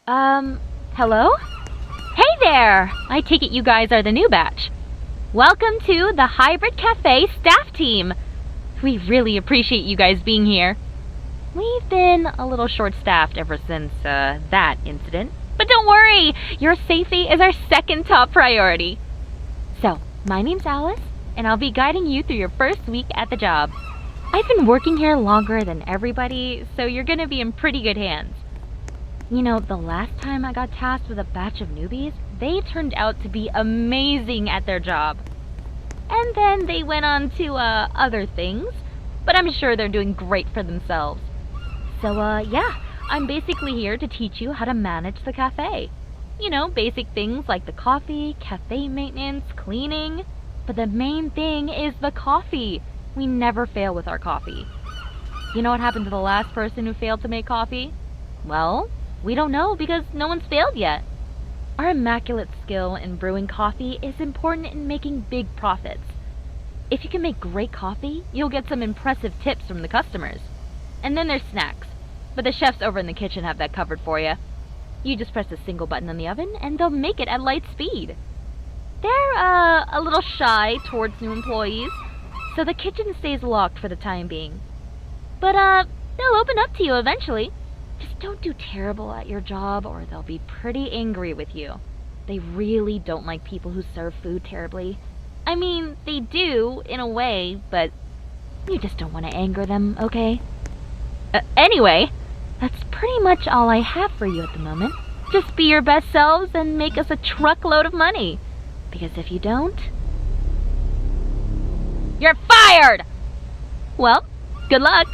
Hello? Hey there! I take it you guys are the new batch. Welcome to the Hybird Cafe staff team. We really appreciate you guys being here. We've been a little short-staffed ever since, that incident. But don't worry! Your safety is our second top priority. So, my name's Alice, and I'll be guiding you through your first week at the job. I've been working here longer than everybody, so you're gonna be in pretty good hands. You know, the last time I got tasked with a batch of newbies, they turned out to be amazing at their job. And then they went on to, other things, but I'm sure they're doing great for themselves. So, yeah, I'm basically here to teach you how to manage the cafe. You know, basic things like the coffee, cafe maintenance, cleaning. But the main thing is the coffee. We never fail with our coffee. You know what happened to the last person who failed to make coffee? Well, we don't know because no one's failed yet. Our immaculate skill in brewing coffee is important in making big profits. If you can make great coffee, you'll get some impressive tips from the customers. And then there's snacks. But the chefs over in the kitchen have that covered for you. You just press a single button on the oven and they'll make it at light speed. They're, a little shy towards new employees, so the kitchen stays locked for the time being. But, they'll open up to you eventually. Just don't do terrible at your job or they'll be pretty angry with you. They really don't like people who serve food terribly. I mean, they do, in a way, but you just don't want to anger them, okay? Anyway, that's pretty much all I have for you at the moment. Just be your best selves and make us a truckload of money. Because if you don't, you're fired! Well, good luck!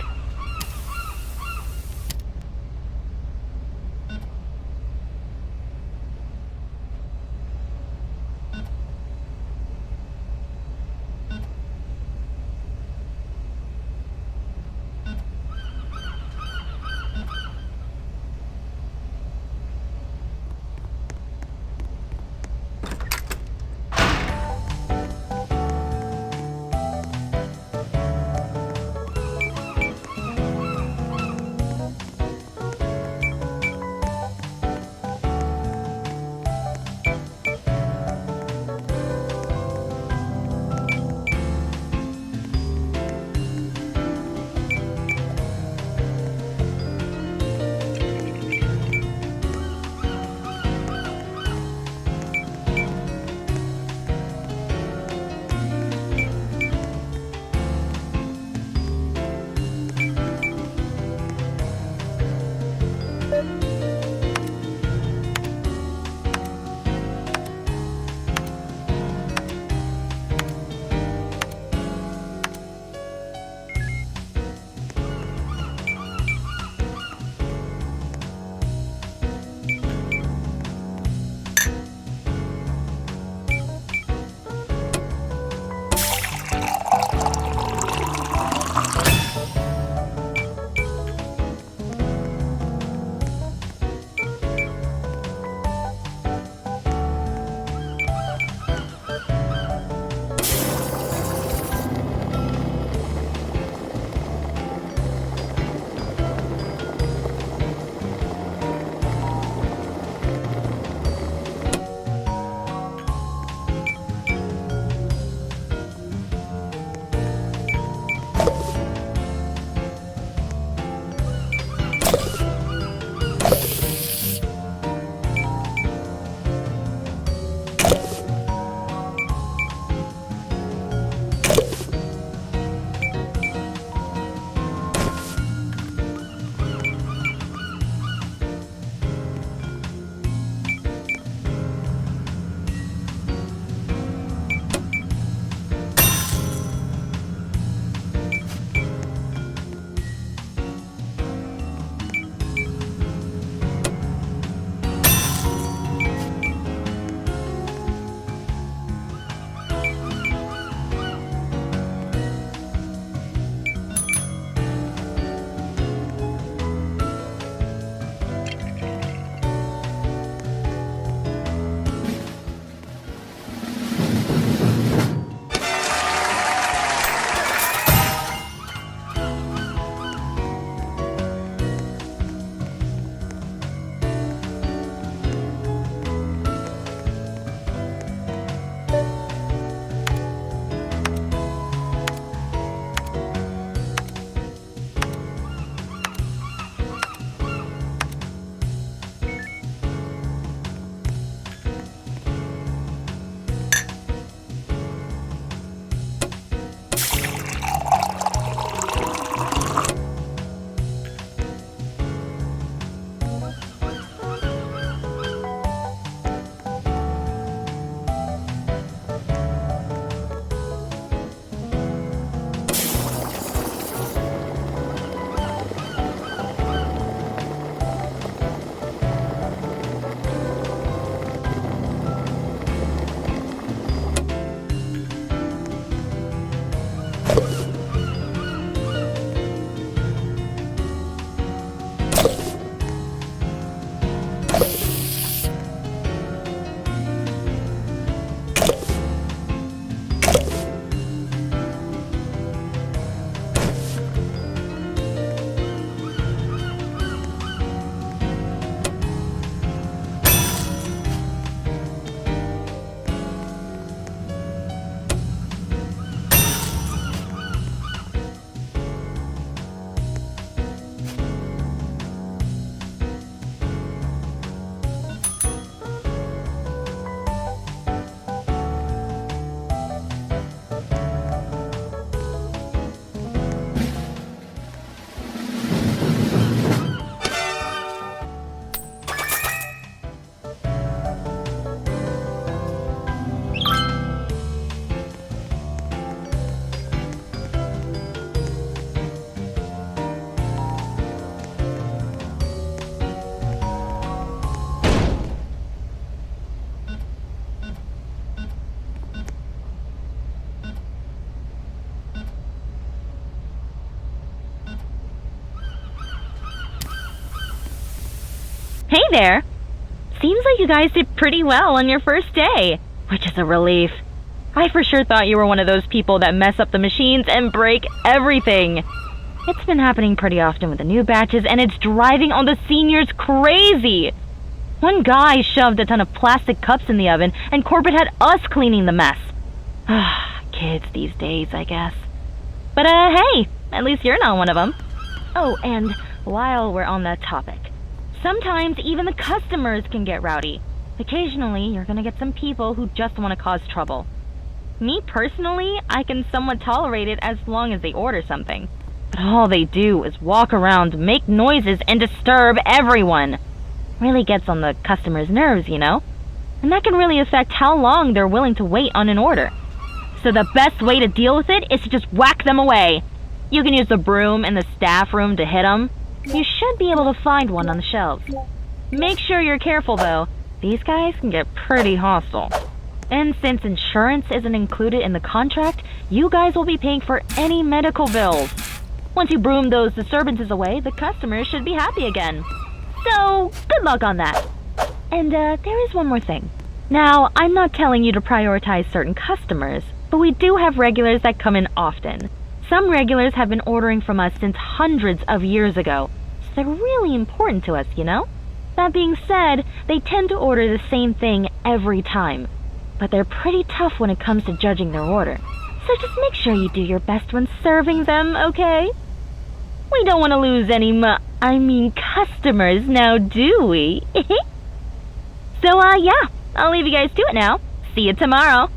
Hey there! Seems like you guys did pretty well on your first day, which is a relief. I for sure thought you were one of those people that mess up the machines and break everything. It's been happening pretty often with the new batches, and it's driving all the seniors crazy. One guy shoved a ton of plastic cups in the oven, and Corbett had us cleaning the mess. Kids these days, I guess. But hey, at least you're not one of them. Oh, and while we're on that topic, sometimes even the customers can get rowdy. Occasionally, you're gonna get some people who just want to cause trouble. Me personally, I can somewhat tolerate it as long as they order something. But all they do is walk around, make noises, and disturb everyone. Really gets on the customer's nerves, you know? And that can really affect how long they're willing to wait on an order. So the best way to deal with it is to just whack them away. You can use the broom in the staff room to hit them. You should be able to find one on the shelves. Make sure you're careful, though. These guys can get pretty hostile. And since insurance isn't included in the contract, you guys will be paying for any medical bills. Once you broom those disturbances away, the customers should be happy again. So, good luck on that. And there is one more thing. Now, I'm not telling you to prioritize certain customers, but we do have regulars that come in often. Some regulars have been ordering from us since hundreds of years ago, so they're really important to us, you know? That being said, they tend to order the same thing every time, but they're pretty tough when it comes to judging their order. So just make sure you do your best when serving them, okay? We don't want to lose any customers now, do we? So, yeah, I'll leave you guys to it now. See you tomorrow.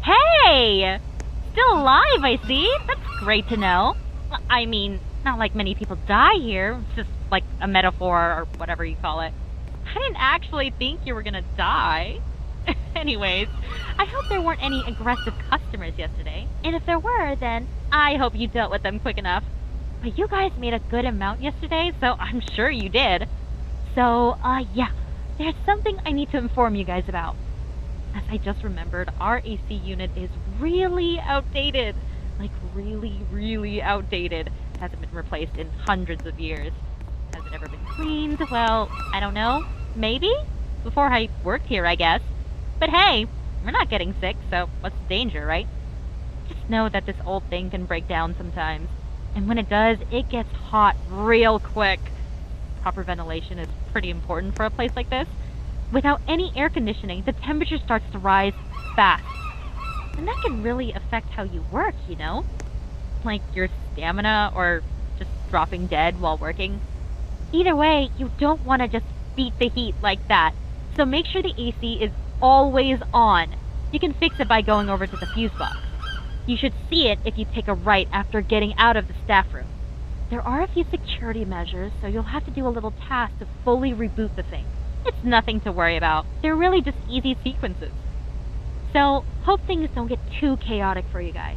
Hey! Still alive, I see. That's great to know. I mean, not like many people die here. It's just like a metaphor or whatever you call it. I didn't actually think you were gonna die. Anyways, I hope there weren't any aggressive customers yesterday. And if there were, then I hope you dealt with them quick enough. But you guys made a good amount yesterday, so I'm sure you did. So, yeah, there's something I need to inform you guys about. As I just remembered, our AC unit is really outdated. Like, really, really outdated. Hasn't been replaced in hundreds of years. Has it ever been cleaned? Well, I don't know. Maybe? Before I worked here, I guess. But hey, we're not getting sick, so what's the danger, right? Just know that this old thing can break down sometimes. And when it does, it gets hot real quick. Proper ventilation is pretty important for a place like this. Without any air conditioning, the temperature starts to rise fast. And that can really affect how you work, you know? Like your stamina or just dropping dead while working. Either way, you don't want to just beat the heat like that. So make sure the AC is always on. You can fix it by going over to the fuse box. You should see it if you take a right after getting out of the staff room. There are a few security measures, so you'll have to do a little task to fully reboot the thing. It's nothing to worry about. They're really just easy sequences. So, hope things don't get too chaotic for you guys.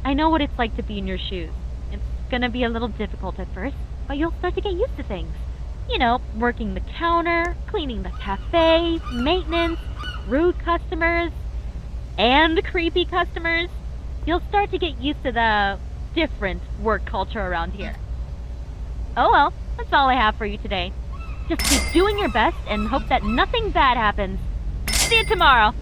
I know what it's like to be in your shoes. It's gonna be a little difficult at first, but you'll start to get used to things. You know, working the counter, cleaning the cafe, maintenance, rude customers and creepy customers, you'll start to get used to the different work culture around here. Oh well, that's all I have for you today. Just keep doing your best and hope that nothing bad happens. See you tomorrow!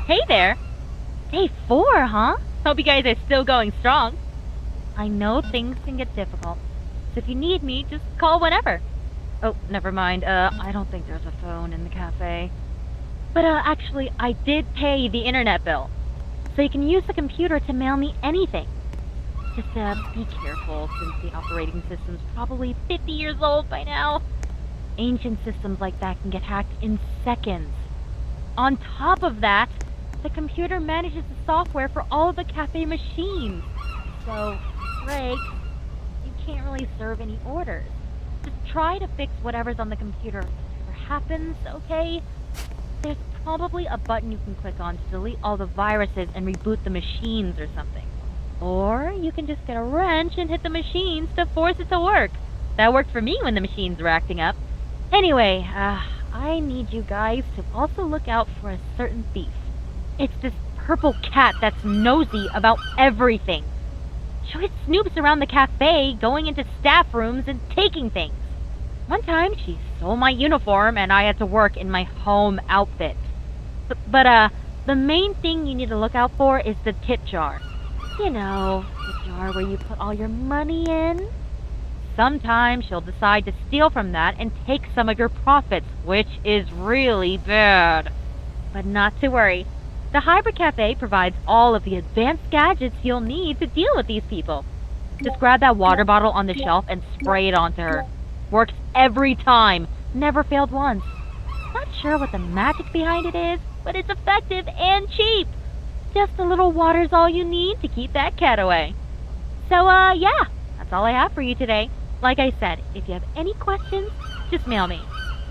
Hey there! Day 4, huh? Hope you guys are still going strong. I know things can get difficult, so if you need me, just call whenever. Oh, never mind. I don't think there's a phone in the cafe. But, actually, I did pay the internet bill, so you can use the computer to mail me anything. Just, be careful, since the operating system's probably 50 years old by now. Ancient systems like that can get hacked in seconds. On top of that, the computer manages the software for all of the cafe machines. So, if it breaks, you can't really serve any orders. Just try to fix whatever's on the computer. If it ever happens, okay? There's probably a button you can click on to delete all the viruses and reboot the machines or something. Or you can just get a wrench and hit the machines to force it to work. That worked for me when the machines were acting up. Anyway, I need you guys to also look out for a certain thief. It's this purple cat that's nosy about everything. She always snoops around the cafe, going into staff rooms and taking things. One time, she stole my uniform and I had to work in my home outfit. But the main thing you need to look out for is the tip jar. You know, the jar where you put all your money in. Sometimes she'll decide to steal from that and take some of your profits, which is really bad. But not to worry. The Hybird Cafe provides all of the advanced gadgets you'll need to deal with these people. Just grab that water bottle on the shelf and spray it onto her. Works every time. Never failed once. Not sure what the magic behind it is, but it's effective and cheap. Just a little water's all you need to keep that cat away. So, yeah, that's all I have for you today. Like I said, if you have any questions, just mail me.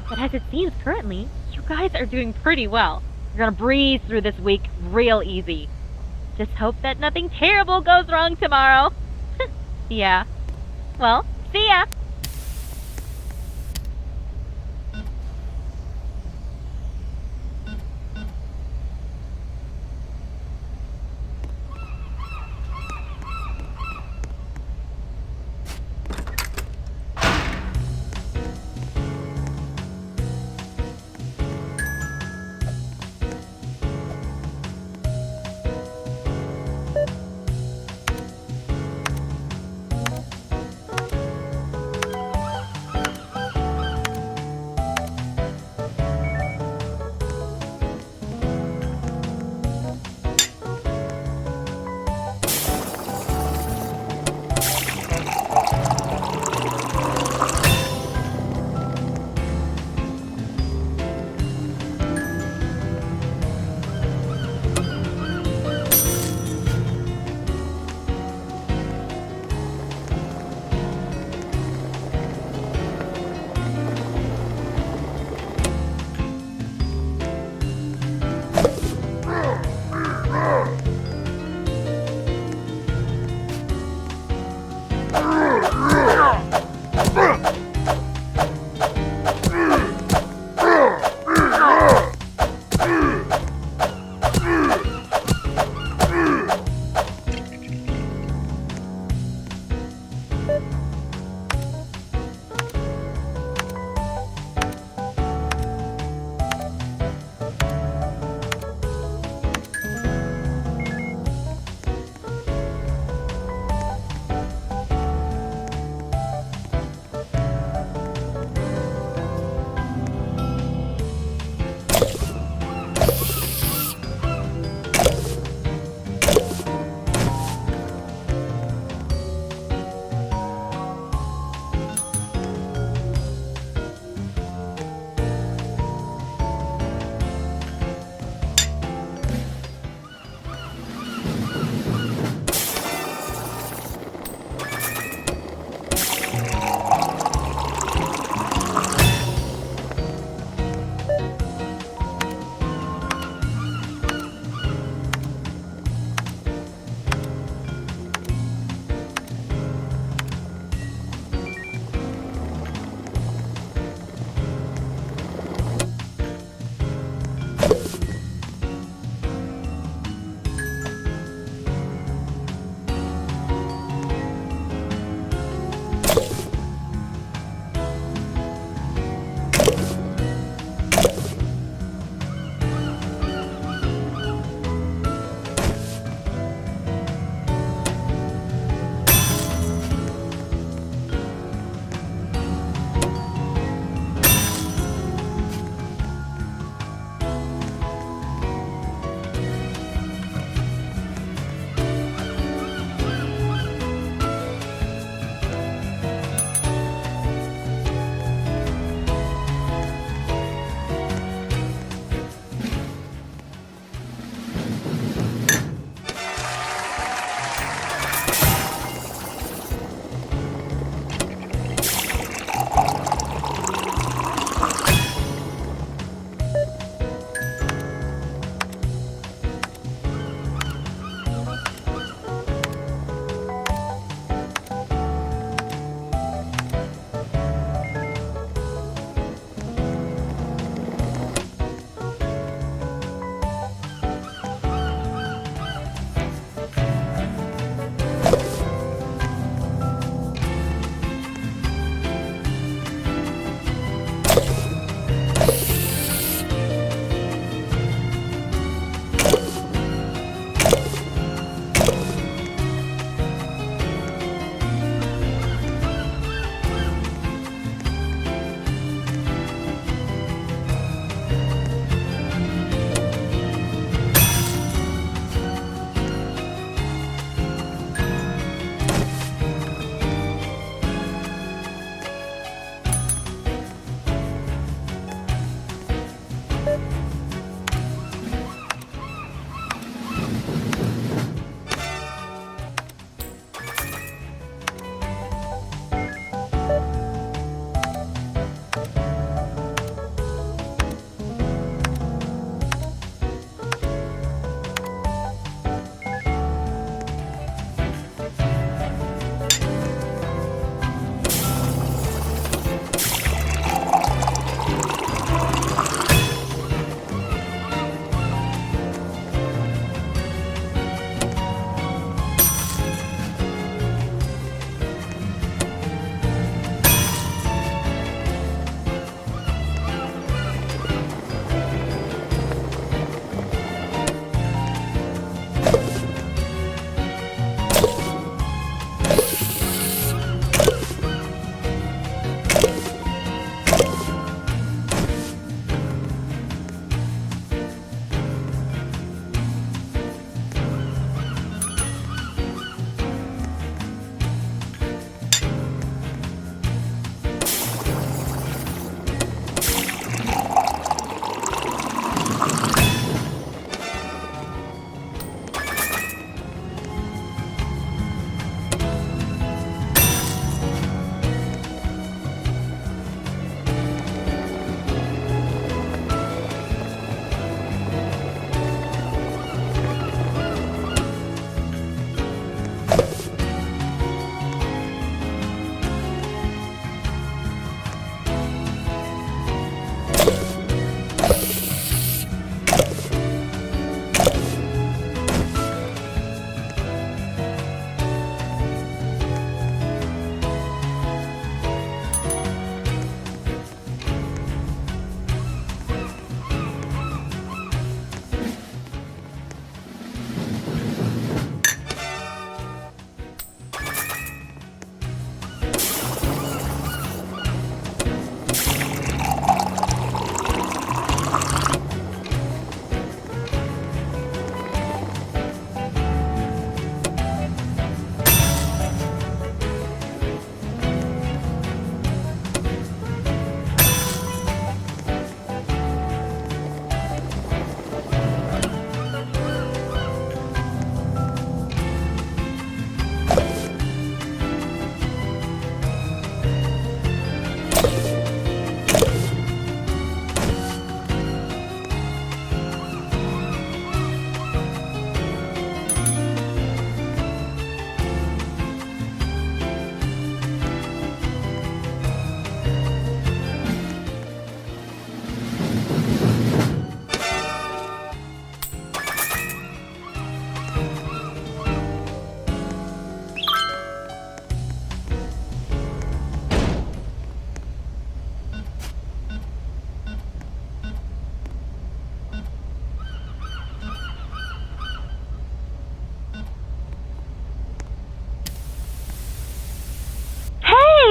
But as it seems currently, you guys are doing pretty well. You're gonna breeze through this week real easy. Just hope that nothing terrible goes wrong tomorrow. Yeah. Well, see ya!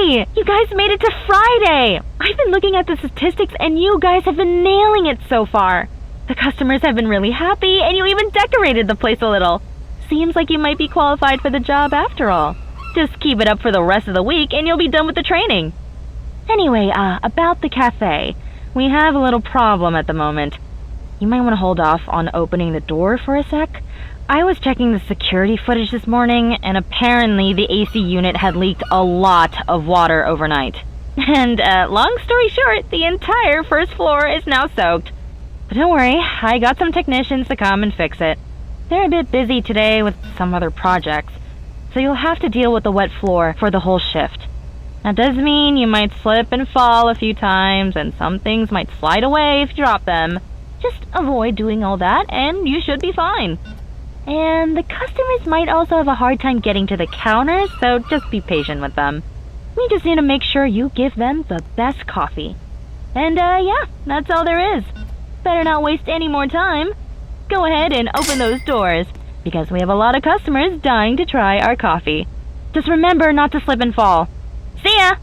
Yay! You guys made it to Friday! I've been looking at the statistics and you guys have been nailing it so far. The customers have been really happy and you even decorated the place a little. Seems like you might be qualified for the job after all. Just keep it up for the rest of the week and you'll be done with the training. Anyway, about the cafe. We have a little problem at the moment. You might want to hold off on opening the door for a sec. I was checking the security footage this morning, and apparently the AC unit had leaked a lot of water overnight. And, long story short, the entire first floor is now soaked. But don't worry, I got some technicians to come and fix it. They're a bit busy today with some other projects, so you'll have to deal with the wet floor for the whole shift. That does mean you might slip and fall a few times, and some things might slide away if you drop them. Just avoid doing all that, and you should be fine. And the customers might also have a hard time getting to the counters, so just be patient with them. We just need to make sure you give them the best coffee. And, yeah, that's all there is. Better not waste any more time. Go ahead and open those doors, because we have a lot of customers dying to try our coffee. Just remember not to slip and fall. See ya!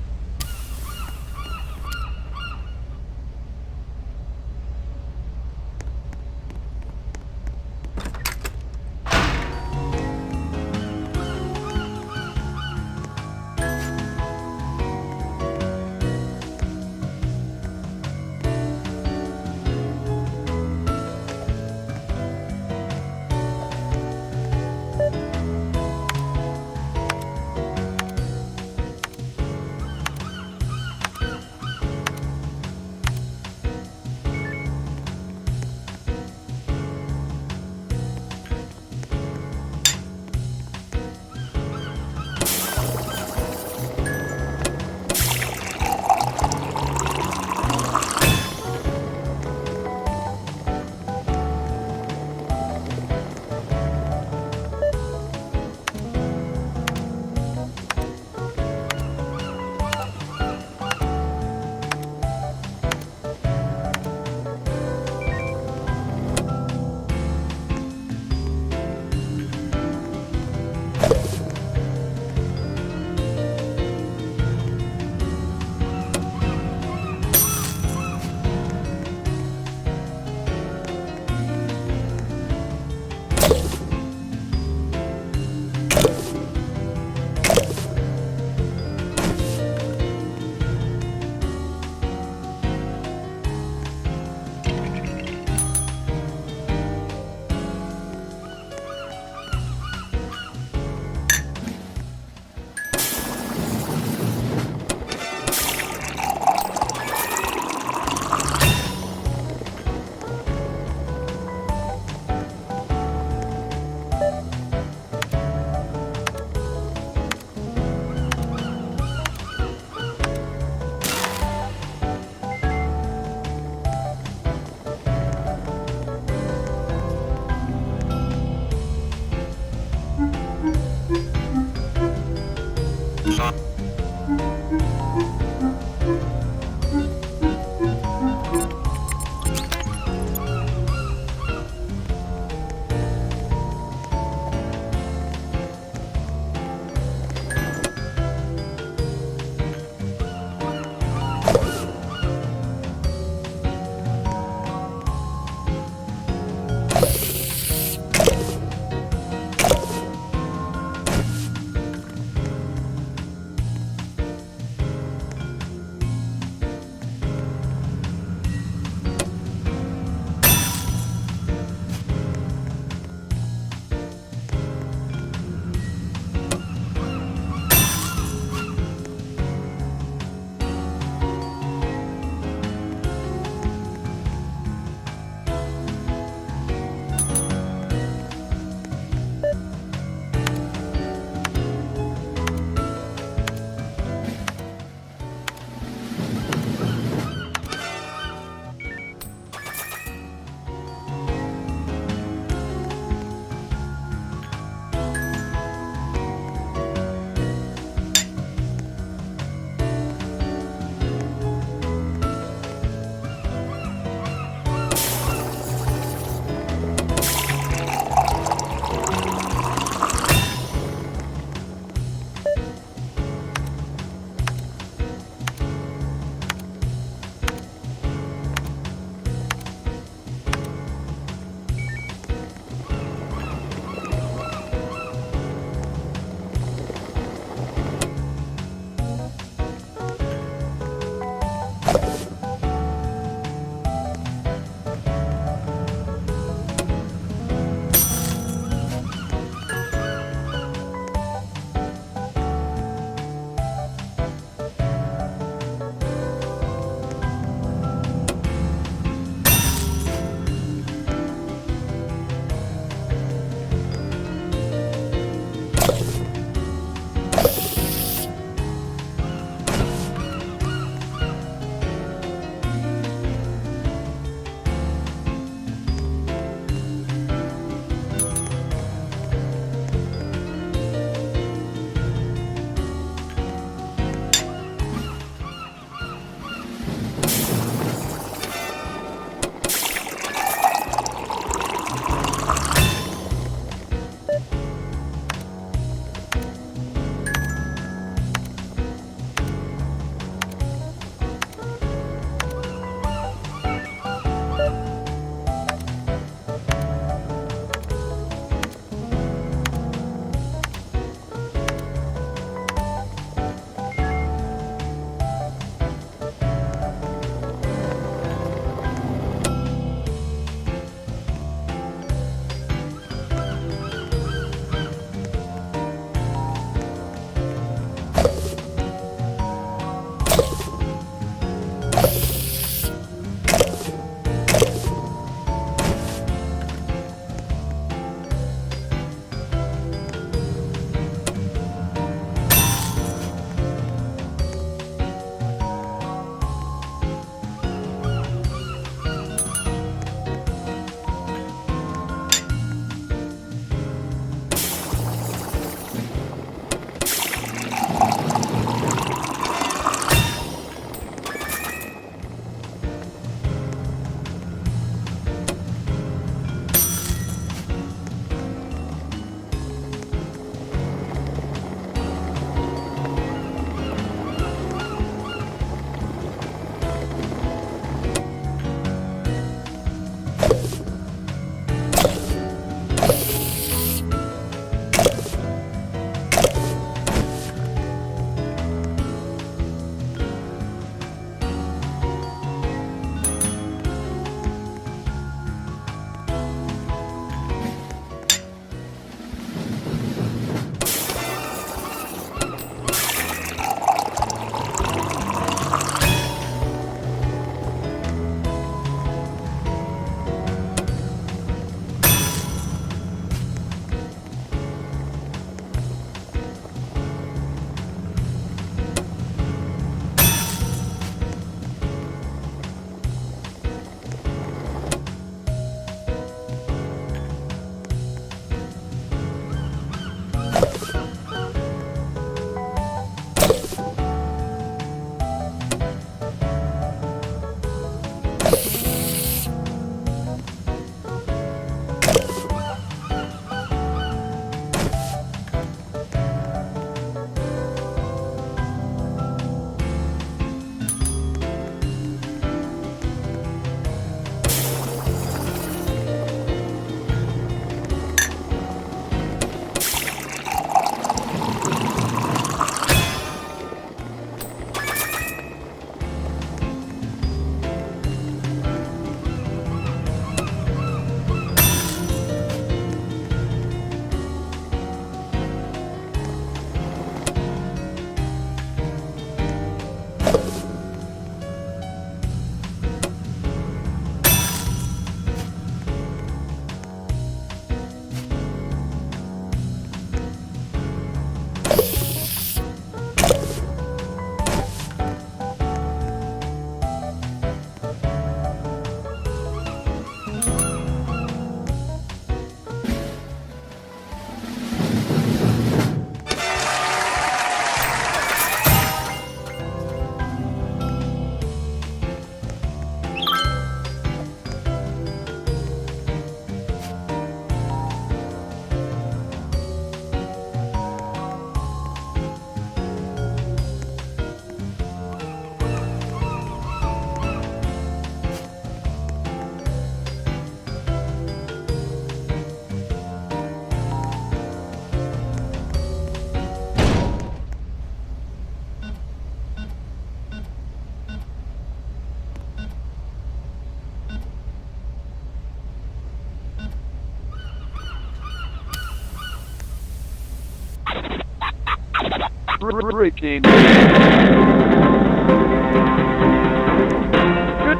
Breaking. Good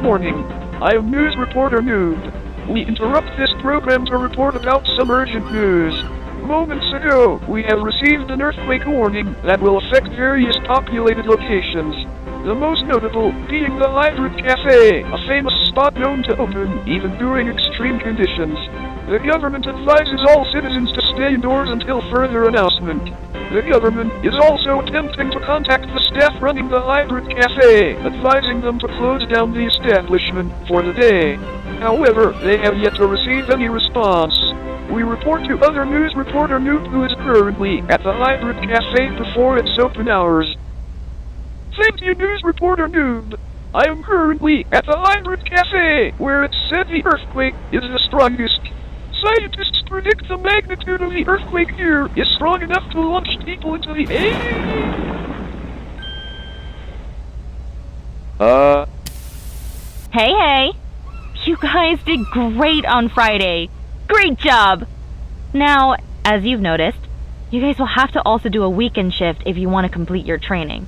morning. I am news reporter Noob. We interrupt this program to report about some urgent news. Moments ago, we have received an earthquake warning that will affect various populated locations. The most notable being the Hybird Cafe, a famous spot known to open even during extreme conditions. The government advises all citizens to stay indoors until further announcement. The government is also attempting to contact the staff running the Hybird Cafe, advising them to close down the establishment for the day. However, they have yet to receive any response. We report to other news reporter Noob, who is currently at the Hybird Cafe before its open hours. Thank you, news reporter Noob. I am currently at the Hybird Cafe, where it's said the earthquake is the strongest. Scientists predict the magnitude of the earthquake here is strong enough to launch people into the air. Hey. You guys did great on Friday. Great job! Now, as you've noticed, you guys will have to also do a weekend shift if you want to complete your training.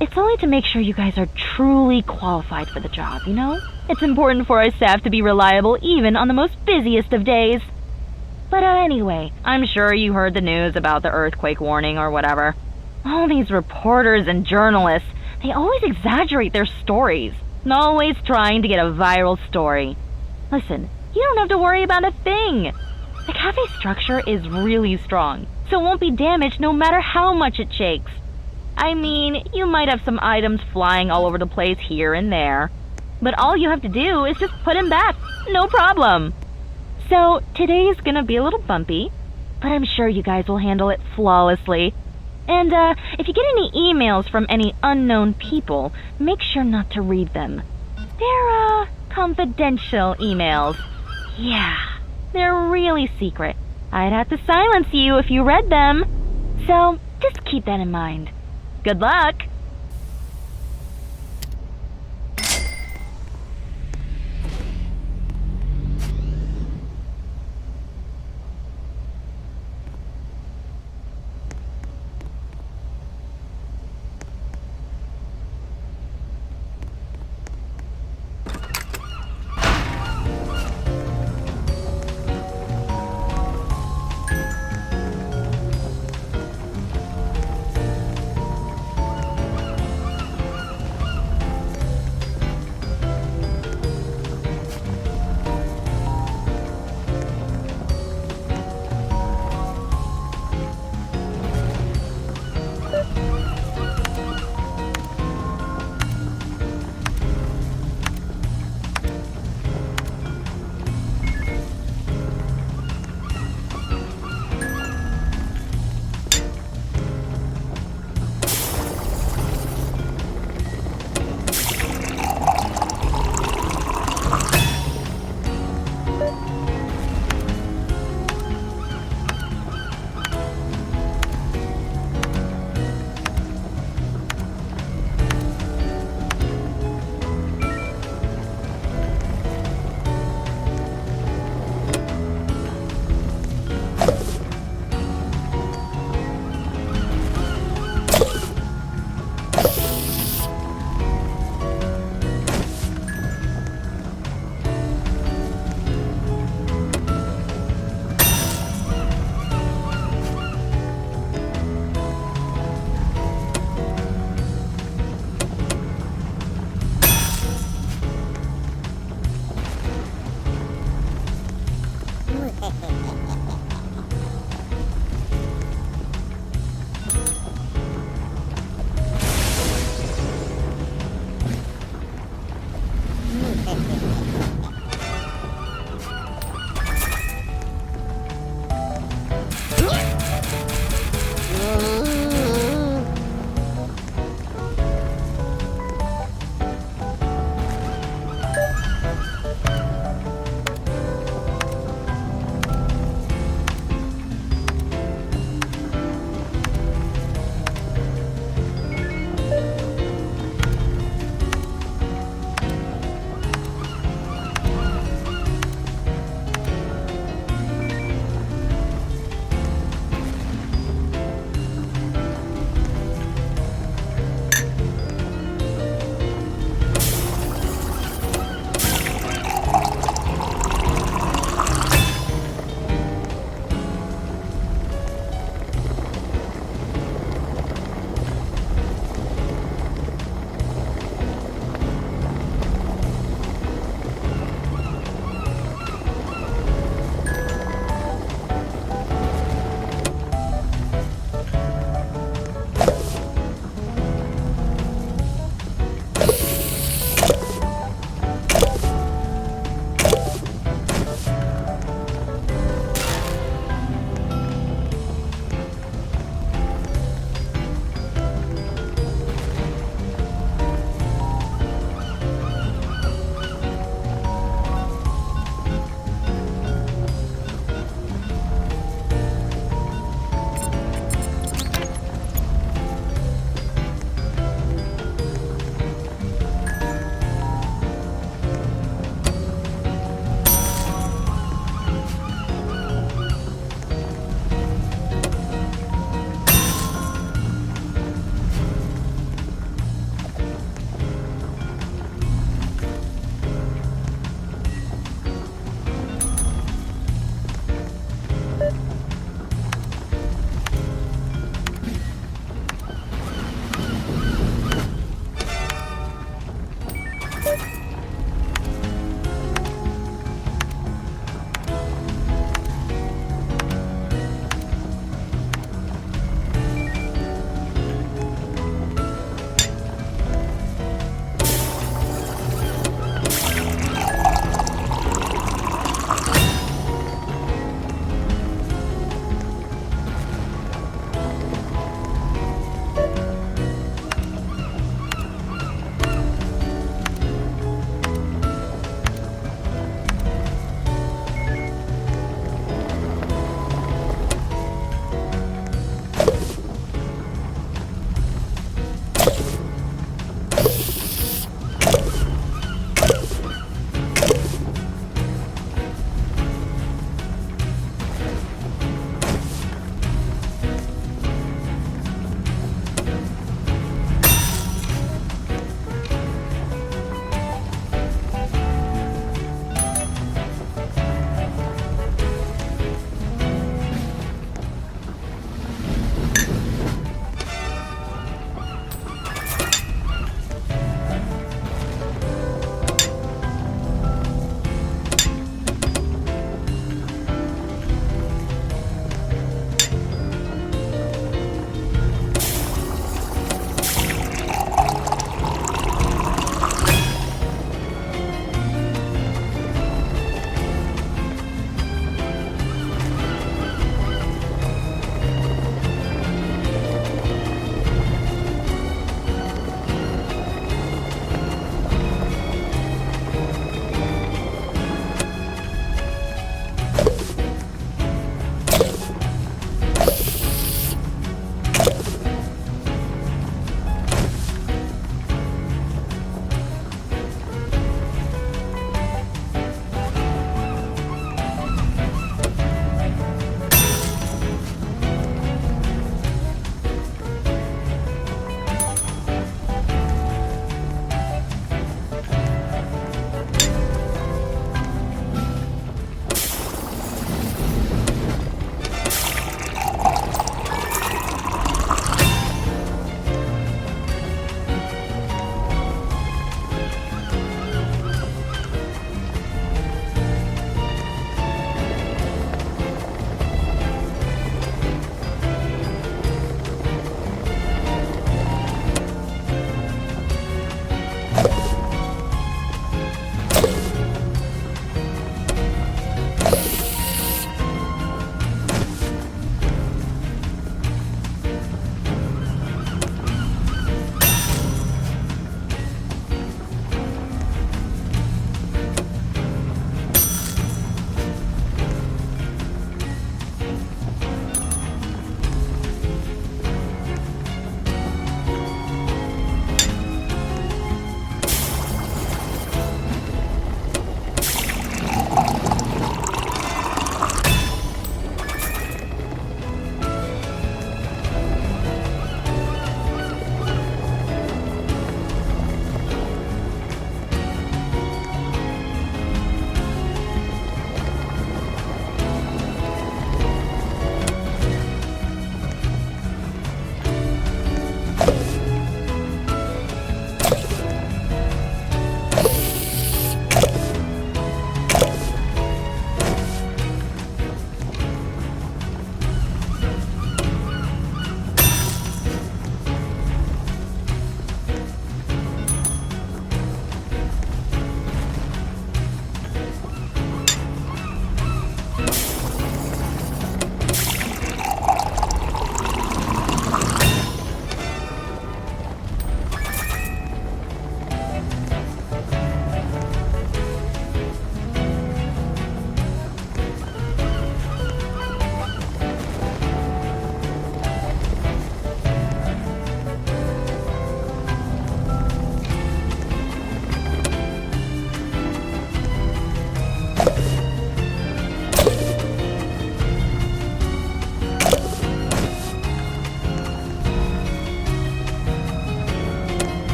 It's only to make sure you guys are truly qualified for the job, you know? It's important for our staff to be reliable even on the most busiest of days. But anyway, I'm sure you heard the news about the earthquake warning or whatever. All these reporters and journalists, they always exaggerate their stories, always trying to get a viral story. Listen, you don't have to worry about a thing. The cafe structure is really strong, so it won't be damaged no matter how much it shakes. I mean, you might have some items flying all over the place here and there, but all you have to do is just put them back. No problem. So, today's gonna be a little bumpy, but I'm sure you guys will handle it flawlessly. And, if you get any emails from any unknown people, make sure not to read them. They're, confidential emails. Yeah, they're really secret. I'd have to silence you if you read them. So, just keep that in mind. Good luck!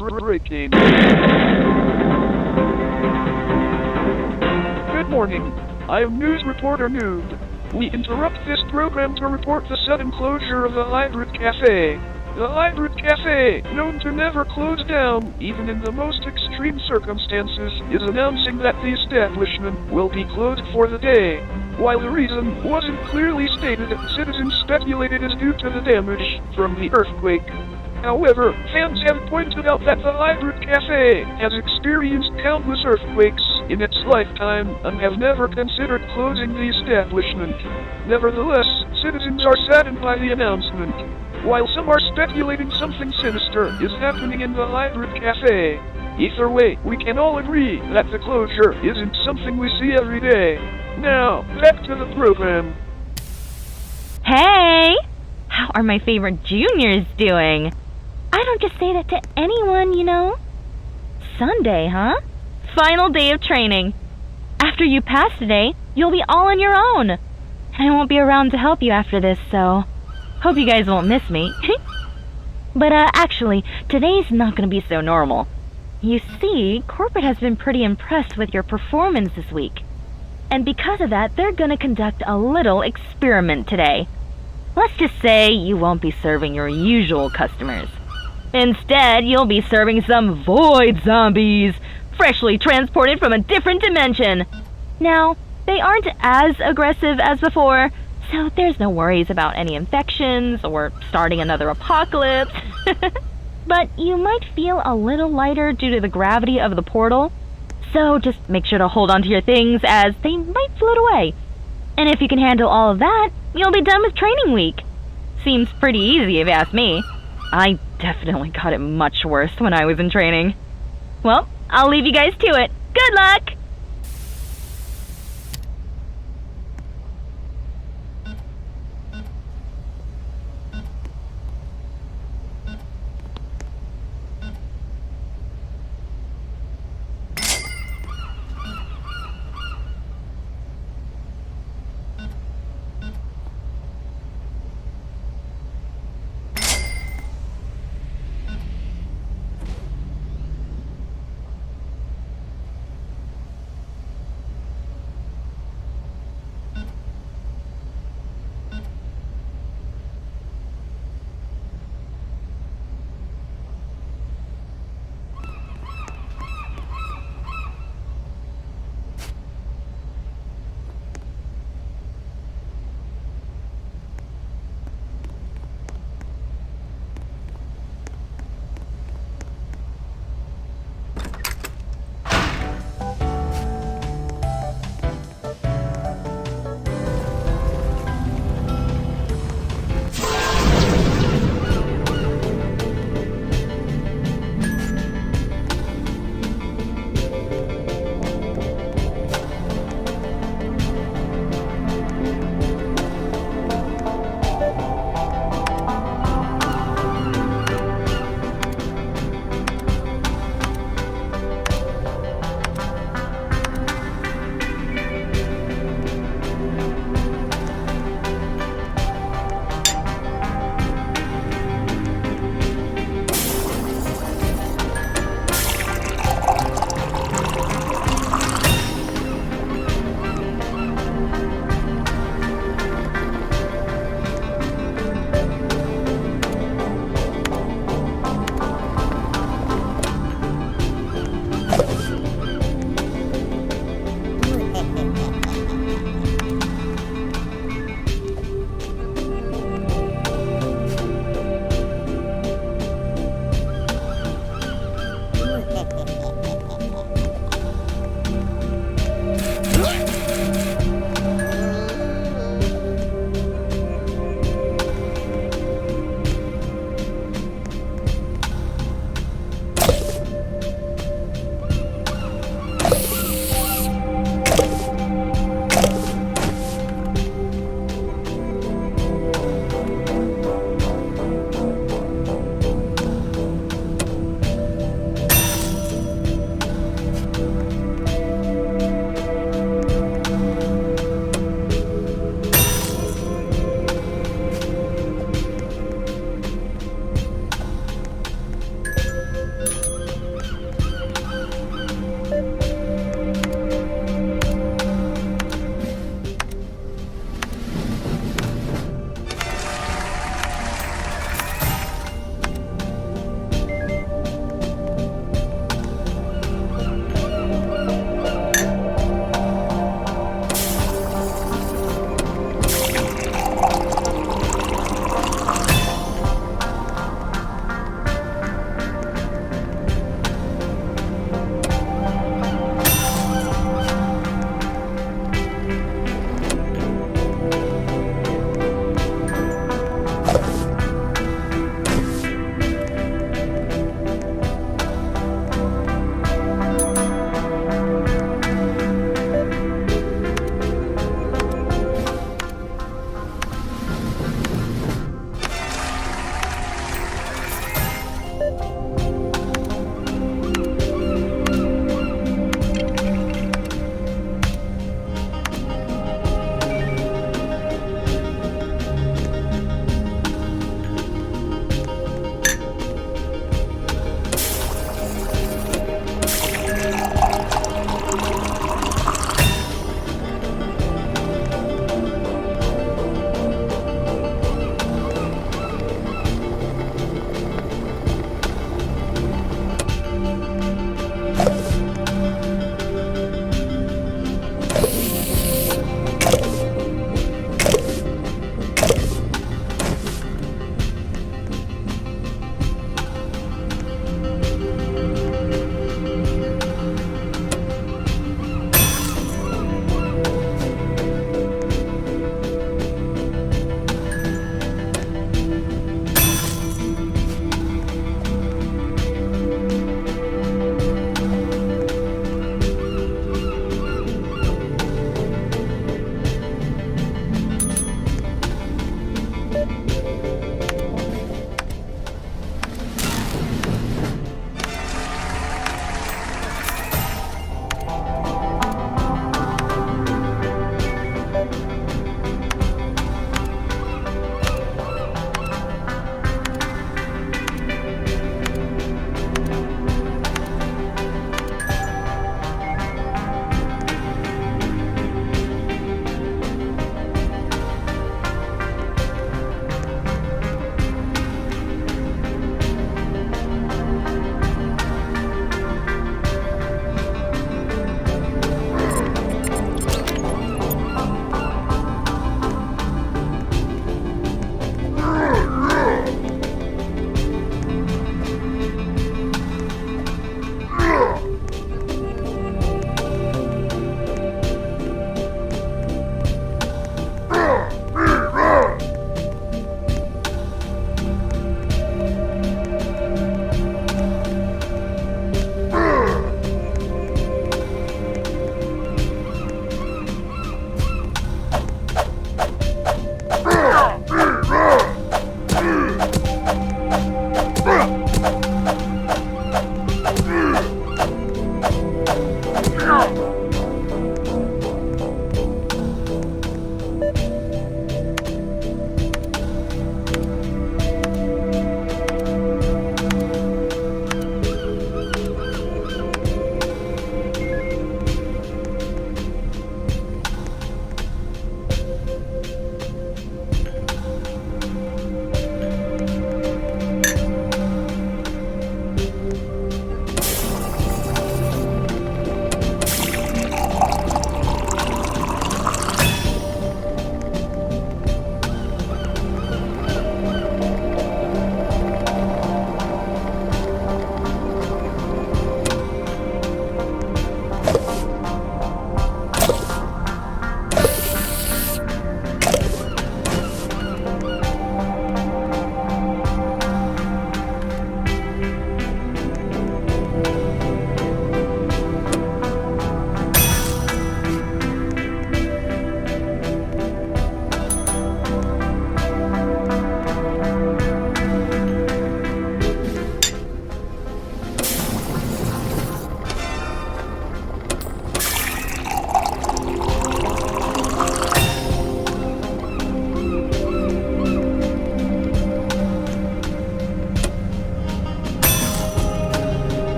breaking. Good morning. I am news reporter Noob. We interrupt this program to report the sudden closure of the Hybird Cafe. The Hybird Cafe, known to never close down, even in the most extreme circumstances, is announcing that the establishment will be closed for the day. While the reason wasn't clearly stated, citizens speculated it's due to the damage from the earthquake. However, fans have pointed out that the Hybird Cafe has experienced countless earthquakes in its lifetime and have never considered closing the establishment. Nevertheless, citizens are saddened by the announcement. While some are speculating something sinister is happening in the Hybird Cafe, either way, we can all agree that the closure isn't something we see every day. Now, back to the program. Hey! How are my favorite juniors doing? I don't just say that to anyone, you know. Sunday, huh? Final day of training. After you pass today, you'll be all on your own. And I won't be around to help you after this, so hope you guys won't miss me. But actually, today's not going to be so normal. You see, corporate has been pretty impressed with your performance this week. And because of that, they're going to conduct a little experiment today. Let's just say you won't be serving your usual customers. Instead, you'll be serving some void zombies, freshly transported from a different dimension. Now, they aren't as aggressive as before, so there's no worries about any infections or starting another apocalypse. But you might feel a little lighter due to the gravity of the portal, so just make sure to hold on to your things as they might float away. And if you can handle all of that, you'll be done with training week. Seems pretty easy if you ask me. I definitely got it much worse when I was in training. Well, I'll leave you guys to it. Good luck!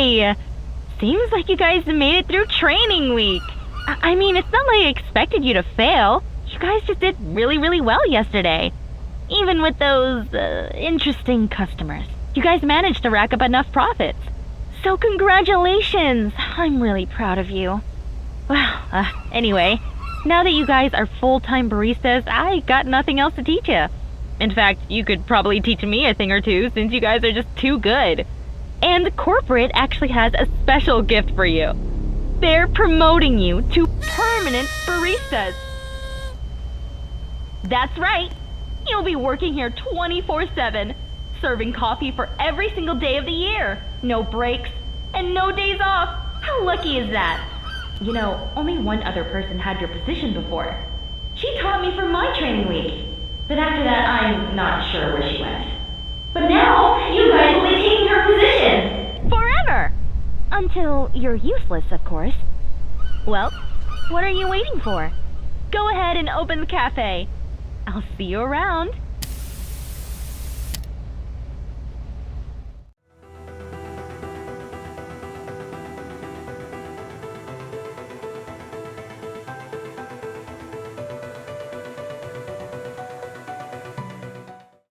Yay! Seems like you guys made it through training week. I mean, it's not like I expected you to fail. You guys just did really, really well yesterday. Even with those, interesting customers. You guys managed to rack up enough profits. So congratulations! I'm really proud of you. Well, anyway, now that you guys are full-time baristas, I got nothing else to teach you. In fact, you could probably teach me a thing or two since you guys are just too good. And corporate actually has a special gift for you. They're promoting you to permanent baristas. That's right. You'll be working here 24/7, serving coffee for every single day of the year. No breaks and no days off. How lucky is that? You know, only one other person had your position before. She taught me for my training week. But after that, I'm not sure where she went. But now, you guys will be taking her position. Forever! Until you're useless, of course. Well, what are you waiting for? Go ahead and open the cafe. I'll see you around.